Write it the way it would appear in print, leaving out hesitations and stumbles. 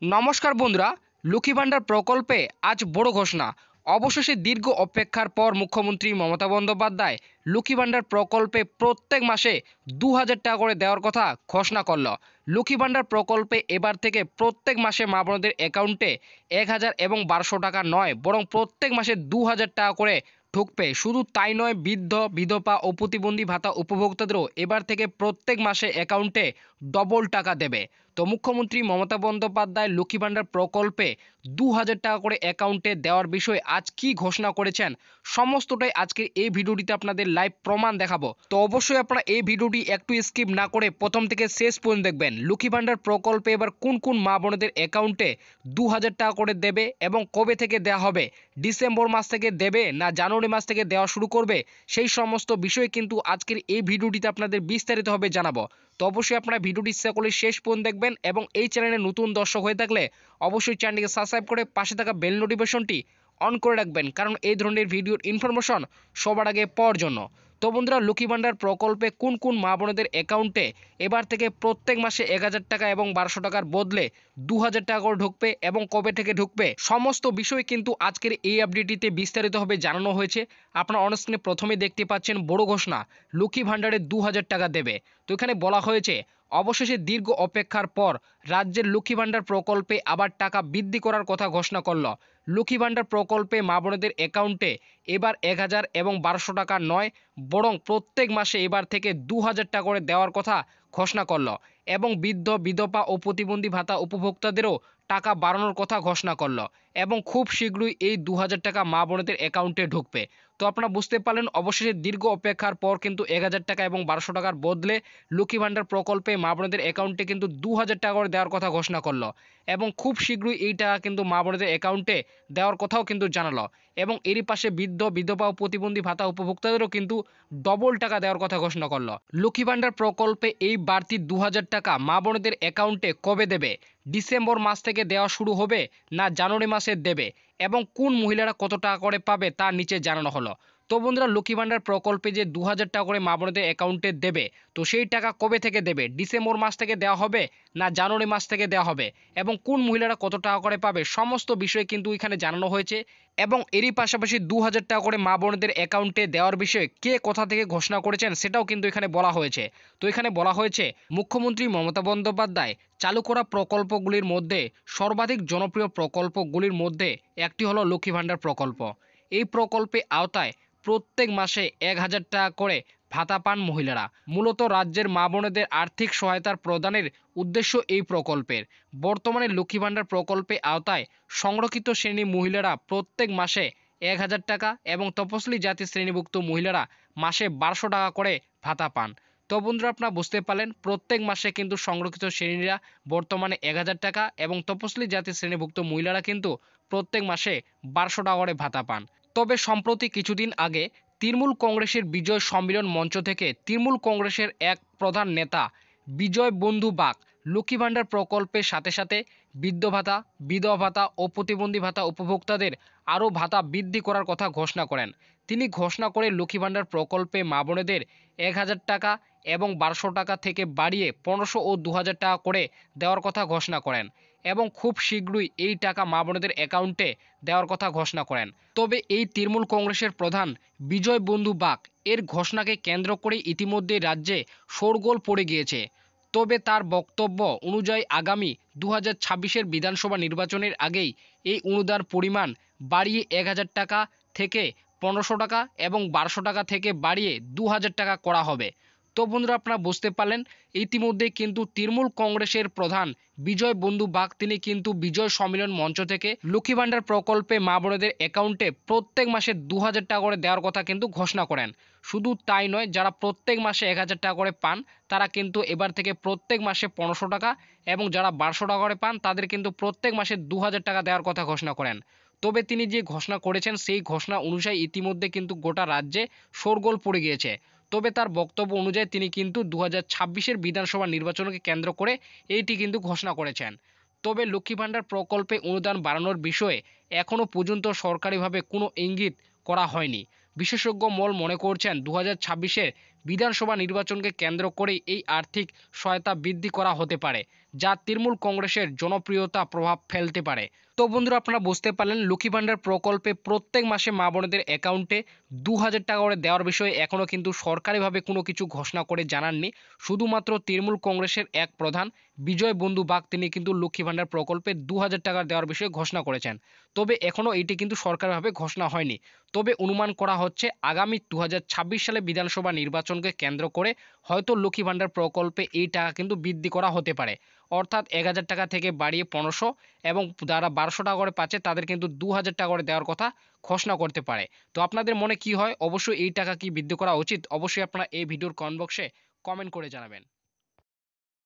নমস্কার বন্ধুরা, লক্ষ্মী ভাণ্ডার প্রকল্পে আজ বড় ঘোষণা। অবশেষে দীর্ঘ অপেক্ষার পর মুখ্যমন্ত্রী মমতা বন্দ্যোপাধ্যায় লক্ষ্মী ভাণ্ডার প্রকল্পে প্রত্যেক মাসে ২,০০০ টাকা করে দেওয়ার কথা ঘোষণা করল। লক্ষ্মী ভাণ্ডার প্রকল্পে এবার থেকে প্রত্যেক মাসে মা বোনদের অ্যাকাউন্টে ১,০০০ এবং ১২০০ টাকা নয়, বরং প্রত্যেক মাসে ২,০০০ টাকা করে ঢুকবে। শুধু তাই নয়, বৃদ্ধ, বিধবা ও প্রতিবন্ধী ভাতা উপভোক্তাদেরও এবার থেকে প্রত্যেক মাসে অ্যাকাউন্টে ডবল টাকা দেবে। তো মুখ্যমন্ত্রী মমতা বন্দ্যোপাধ্যায় লক্ষ্মী ভাণ্ডার প্রকল্পে ২,০০০ টাকা করে অ্যাকাউন্টে দেওয়ার বিষয়ে আজ কি ঘোষণা করেছেন, সমস্তটাই আজকের এই ভিডিওটিতে আপনাদের লাইভ প্রমাণ দেখাবো। তো অবশ্যই আপনারা এই ভিডিওটি একটু স্কিপ না করে প্রথম থেকে শেষ পর্যন্ত দেখবেন। লক্ষ্মী ভাণ্ডার প্রকল্পে এবার কোন কোন মা বোনদের অ্যাকাউন্টে ২,০০০ টাকা করে দেবে এবং কবে থেকে দেওয়া হবে, ডিসেম্বর মাস থেকে দেবে না জানুয়ারি মাস থেকে দেওয়া শুরু করবে, সেই সমস্ত বিষয় কিন্তু আজকের এই ভিডিওটিতে আপনাদের বিস্তারিতভাবে জানাবো। তো অবশ্যই আপনারা ভিডিওটি সকলে শেষ পর্যন্ত দেখবেন এবং এই চ্যানেলে নতুন দর্শক হয়ে থাকলে অবশ্যই চ্যানেলটিকে সাবস্ক্রাইব করে পাশে থাকা বেল নোটিফিকেশনটি অন করে রাখবেন, কারণ এই ধরনের ভিডিওর ইনফরমেশন সবার আগে পাওয়ার জন্য। তো বন্ধুরা, লক্ষ্মী ভাণ্ডার প্রকল্পে কোন কোন মা বোনেদের অ্যাকাউন্টে এবার থেকে প্রত্যেক মাসে ১,০০০ টাকা এবং ১২০০ টাকার বদলে ২,০০০ টাকা করে ঢুকবে এবং কবে থেকে ঢুকবে, সমস্ত বিষয় কিন্তু আজকের এই আপডেটটিতে বিস্তারিতভাবে জানানো হয়েছে। আপনারা অনস্ক্রিনে প্রথমে দেখতে পাচ্ছেন বড় ঘোষণা, লক্ষ্মী ভাণ্ডারে ২,০০০ টাকা দেবে। তো এখানে বলা হয়েছে অবশেষে দীর্ঘ অপেক্ষার পর রাজ্যের লক্ষ্মী ভাণ্ডার প্রকল্পে আবার টাকা বৃদ্ধি করার কথা ঘোষণা করল। লক্ষ্মী ভাণ্ডার প্রকল্পে মা বোনেদের অ্যাকাউন্টে এবার ১,০০০ এবং ১২০০ টাকা নয়, বরং প্রত্যেক মাসে এবার থেকে ২,০০০ টাকা করে দেওয়ার কথা ঘোষণা করল এবং বৃদ্ধ, বিধবা ও প্রতিবন্ধী ভাতা উপভোক্তাদেরও টাকা বাড়ানোর কথা ঘোষণা করল এবং খুব শীঘ্রই এই ২,০০০ টাকা মা বোনেদের অ্যাকাউন্টে ঢুকবে। তো আপনারা বুঝতে পারলেন, অবশেষে দীর্ঘ অপেক্ষার পর কিন্তু ১,০০০ টাকা এবং ১২০০ টাকার বদলে লক্ষ্মী ভাণ্ডার প্রকল্পে মা বোনেদের অ্যাকাউন্টে কিন্তু ২,০০০ টাকা করে দেওয়ার কথা ঘোষণা করলো এবং খুব শীঘ্রই এই টাকা কিন্তু মা বোনেদের অ্যাকাউন্টে দেওয়ার কথাও কিন্তু জানালো এবং এরই পাশে বৃদ্ধ, বিধবা ও প্রতিবন্ধী ভাতা উপভোক্তাদেরও কিন্তু ডবল টাকা দেওয়ার কথা ঘোষণা করলো। লক্ষ্মী ভাণ্ডার প্রকল্পে এই বাড়তি ২,০০০ টাকা মা বোনেদের অ্যাকাউন্টে কবে দেবে, ডিসেম্বর মাস থেকে দেওয়া শুরু হবে না জানুয়ারি মাসে দেবে এবং কোন মহিলারা কত টাকা করে পাবে তা নিচে জানানো হলো। তো বন্ধুরা, লক্ষ্মী ভাণ্ডার প্রকল্পে যে ২,০০০ টাকা করে মা বোনেদের অ্যাকাউন্টে দেবে, তো সেই টাকা কবে থেকে দেবে, ডিসেম্বর মাস থেকে দেওয়া হবে না জানুয়ারি মাস থেকে দেওয়া হবে এবং কোন মহিলারা কত টাকা করে পাবে, সমস্ত বিষয় কিন্তু এখানে জানানো হয়েছে। এবং এরই পাশাপাশি ২,০০০ টাকা করে মা বোনেদের অ্যাকাউন্টে দেওয়ার বিষয়ে কে কোথা থেকে ঘোষণা করেছেন সেটাও কিন্তু এখানে বলা হয়েছে। তো এখানে বলা হয়েছে মুখ্যমন্ত্রী মমতা বন্দ্যোপাধ্যায় চালু করা প্রকল্পগুলির মধ্যে সর্বাধিক জনপ্রিয় প্রকল্পগুলির মধ্যে একটি হলো লক্ষ্মী ভাণ্ডার প্রকল্প। এই প্রকল্পে আওতায় প্রত্যেক মাসে ১,০০০ টাকা করে ভাতা পান মহিলারা। মূলত রাজ্যের মা বোনেদের আর্থিক সহায়তার প্রদানের উদ্দেশ্য এই প্রকল্পের। বর্তমানে লক্ষ্মী ভাণ্ডার প্রকল্পে আওতায় সংরক্ষিত শ্রেণী মহিলারা প্রত্যেক মাসে ১,০০০ টাকা এবং তপশিলি জাতি শ্রেণীভুক্ত মহিলারা মাসে ১২০০ টাকা করে ভাতা পান। তো বন্ধুরা, আপনারা বুঝতে পারলেন, প্রত্যেক মাসে কিন্তু সংরক্ষিত শ্রেণীরা বর্তমানে ১,০০০ টাকা এবং তপশিলি জাতি শ্রেণীভুক্ত মহিলারা কিন্তু প্রত্যেক মাসে ১২০০ টাকা করে ভাতা পান। তবে সম্প্রতি কিছুদিন আগে তৃণমূল কংগ্রেসের বিজয় সম্মেলন মঞ্চ থেকে তৃণমূল কংগ্রেসের এক প্রধান নেতা বিজয় বন্ধু বাগ লক্ষ্মী ভাণ্ডার প্রকল্পের সাথে সাথে বৃদ্ধ ভাতা, বিধবা ভাতা ও প্রতিবন্ধী ভাতা উপভোক্তাদের আরও ভাতা বৃদ্ধি করার কথা ঘোষণা করেন। তিনি ঘোষণা করে লক্ষ্মী ভাণ্ডার প্রকল্পে মা বোনেদের ১,০০০ টাকা এবং ১২০০ টাকা থেকে বাড়িয়ে ১৫০০ ও ২,০০০ টাকা করে দেওয়ার কথা ঘোষণা করেন এবং খুব শীঘ্রই এই টাকা মা বোনেদের অ্যাকাউন্টে দেওয়ার কথা ঘোষণা করেন। তবে এই তৃণমূল কংগ্রেসের প্রধান বিজয় বন্ধু বাগ এর ঘোষণাকে কেন্দ্র করে ইতিমধ্যে রাজ্যে শোরগোল পড়ে গিয়েছে। তবে তার বক্তব্য অনুযায়ী আগামী ২০২৬-এর বিধানসভা নির্বাচনের আগেই এই অনুদান পরিমাণ বাড়িয়ে ১,০০০ টাকা থেকে ১৫০০ টাকা এবং ১২০০ টাকা থেকে বাড়িয়ে ২,০০০ টাকা করা হবে। তো বন্ধুরা, আপনারা বুঝতে পারলেন, ইতিমধ্যে কিন্তু তৃণমূল কংগ্রেসের প্রধান বিজয় বন্ধু বাগ তিনি কিন্তু বিজয় সম্মেলন মঞ্চ থেকে লক্ষ্মী ভাণ্ডার প্রকল্পে মা বোনেদের অ্যাকাউন্টে প্রত্যেক মাসে ২,০০০ টাকা করে দেওয়ার কথা কিন্তু ঘোষণা করেন। শুধু তাই নয়, যারা প্রত্যেক মাসে ১,০০০ টাকা করে পান তারা কিন্তু এবার থেকে প্রত্যেক মাসে ১৫০০ টাকা এবং যারা ১২০০ টাকা করে পান তাদের কিন্তু প্রত্যেক মাসে ২,০০০ টাকা দেওয়ার কথা ঘোষণা করেন। তবে তিনি যে ঘোষণা করেছেন সেই ঘোষণা অনুযায়ী ইতিমধ্যে কিন্তু গোটা রাজ্যে শোরগোল পড়ে গিয়েছে। তবে তার বক্তব্য অনুযায়ী তিনি কিন্তু ২০২৬-এর বিধানসভা নির্বাচনকে কেন্দ্র করে এইটি কিন্তু ঘোষণা করেছেন। তবে লক্ষ্মী ভাণ্ডার প্রকল্পে অনুদান বাড়ানোর বিষয়ে এখনও পর্যন্ত সরকারিভাবে কোনো ইঙ্গিত করা হয়নি। বিশেষজ্ঞ মহল মনে করছেন ২০২৬-এর বিধানসভা নির্বাচনকে কেন্দ্র করেই এই আর্থিক সহায়তা বৃদ্ধি করা হতে পারে, যা তৃণমূল কংগ্রেসের জনপ্রিয়তা প্রভাব ফেলতে পারে। তো বন্ধুরা, আপনারা বুঝতে পারলেন লক্ষ্মী ভাণ্ডার প্রকল্পে প্রত্যেক মাসে মা বোনেদের অ্যাকাউন্টে ২,০০০ টাকা করে দেওয়ার বিষয়ে এখনও কিন্তু সরকারিভাবে কোনো কিছু ঘোষণা করে জানাননি। শুধুমাত্র তৃণমূল কংগ্রেসের এক প্রধান বিজয় বন্ধু বাগ তিনি কিন্তু লক্ষ্মী ভাণ্ডার প্রকল্পে ২,০০০ টাকা দেওয়ার বিষয়ে ঘোষণা করেছেন। তবে এখনও এটি কিন্তু সরকারিভাবে ঘোষণা হয়নি। তবে অনুমান করা হচ্ছে আগামী ২০২৬ সালে বিধানসভা নির্বাচনকে কেন্দ্র করে হয়তো লক্ষ্মী ভাণ্ডার প্রকল্পে এই টাকা কিন্তু বৃদ্ধি করা হতে পারে। অর্থাৎ ১,০০০ টাকা থেকে বাড়িয়ে ১৫০০ এবং যারা ১২০০ টাকা করে পাচ্ছে তাদের কিন্তু ২,০০০ টাকা করে দেওয়ার কথা ঘোষণা করতে পারে। তো আপনাদের মনে কি হয়? অবশ্যই এই টাকা কি বৃদ্ধি করা উচিত? অবশ্যই আপনারা এই ভিডিওর কমেন্ট বক্সে কমেন্ট করে জানাবেন।